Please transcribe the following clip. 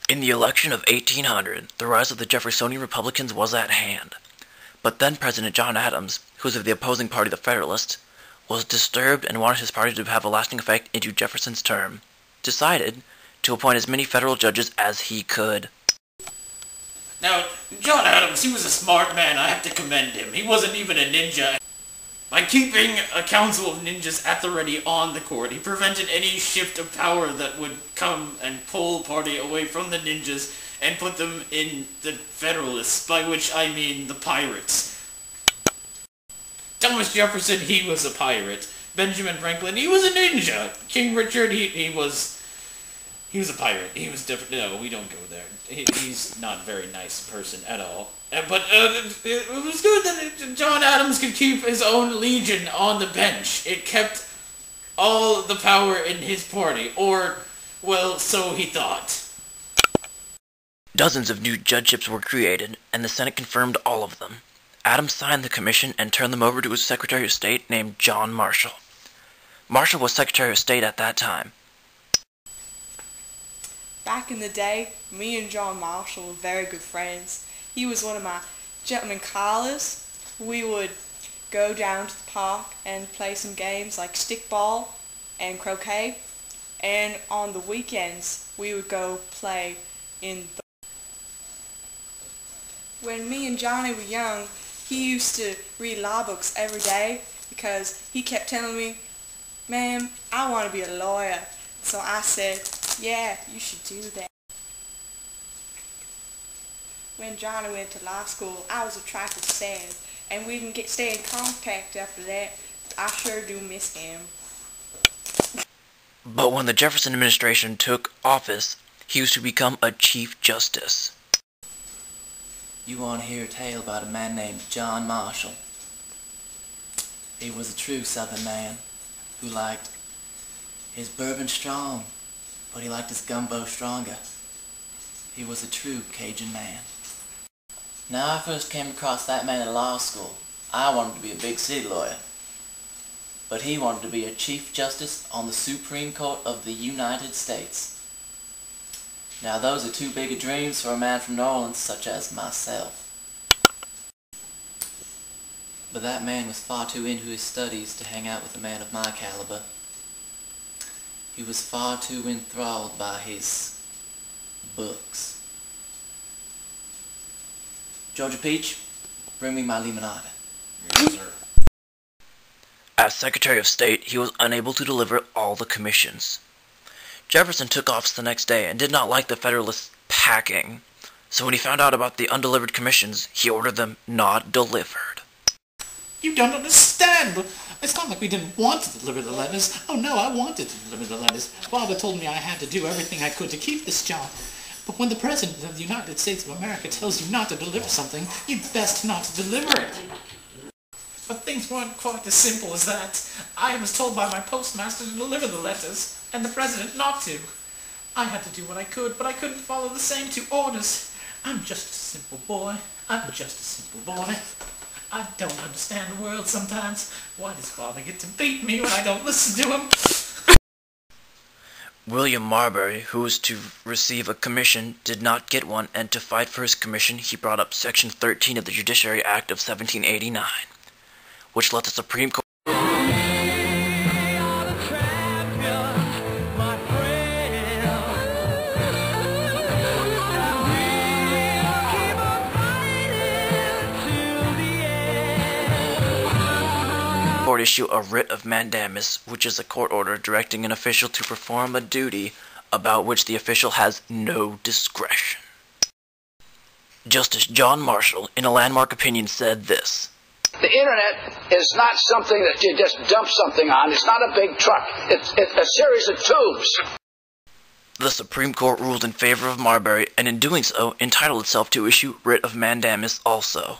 In the election of 1800, the rise of the Jeffersonian Republicans was at hand. But then President John Adams, who was of the opposing party, the Federalists, was disturbed and wanted his party to have a lasting effect into Jefferson's term, decided to appoint as many federal judges as he could. Now, John Adams, he was a smart man. I have to commend him. He wasn't even a ninja. By keeping a council of ninjas at the ready on the court, he prevented any shift of power that would come and pull party away from the ninjas and put them in the Federalists, by which I mean the pirates. Thomas Jefferson, he was a pirate. Benjamin Franklin, he was a ninja. King Richard, he was a pirate. He was different. No, we don't go there. He's not a very nice person at all. But it was good that John Adams could keep his own legion on the bench. It kept all the power in his party, or, well, so he thought. Dozens of new judgeships were created, and the Senate confirmed all of them. Adams signed the commission and turned them over to his Secretary of State named John Marshall. Marshall was Secretary of State at that time. Back in the day, me and John Marshall were very good friends. He was one of my gentlemen callers. We would go down to the park and play some games like stickball and croquet. And on the weekends, we would go play in the... When me and Johnny were young, he used to read law books every day because he kept telling me, "Ma'am, I want to be a lawyer." So I said, "Yeah, you should do that." When Johnny went to law school, I was a trifle sad, and we didn't stay in contact after that. I sure do miss him. But when the Jefferson administration took office, he was to become a Chief Justice. You want to hear a tale about a man named John Marshall. He was a true Southern man who liked his bourbon strong, but he liked his gumbo stronger. He was a true Cajun man. Now I first came across that man in law school. I wanted to be a big city lawyer, but he wanted to be a Chief Justice on the Supreme Court of the United States. Now those are too big of dreams for a man from New Orleans such as myself. But that man was far too into his studies to hang out with a man of my caliber. He was far too enthralled by his books. Georgia Peach, bring me my limonada. Yes, sir. As Secretary of State, he was unable to deliver all the commissions. Jefferson took office the next day and did not like the Federalists packing, so when he found out about the undelivered commissions, he ordered them not delivered. You don't understand. It's not like we didn't want to deliver the letters. Oh no, I wanted to deliver the letters. Father told me I had to do everything I could to keep this job. But when the President of the United States of America tells you not to deliver something, you'd best not to deliver it. But things weren't quite as simple as that. I was told by my postmaster to deliver the letters, and the President not to. I had to do what I could, but I couldn't follow the same two orders. I'm just a simple boy. I'm just a simple boy. I don't understand the world sometimes. Why does Father get to beat me when I don't listen to him? William Marbury, who was to receive a commission, did not get one, and to fight for his commission, he brought up Section 13 of the Judiciary Act of 1789, which let the Supreme Court... issue a writ of mandamus, which is a court order directing an official to perform a duty about which the official has no discretion. Justice John Marshall, in a landmark opinion, said this: "The internet is not something that you just dump something on. It's not a big truck. It's a series of tubes." The Supreme Court ruled in favor of Marbury, and in doing so, entitled itself to issue writ of mandamus also.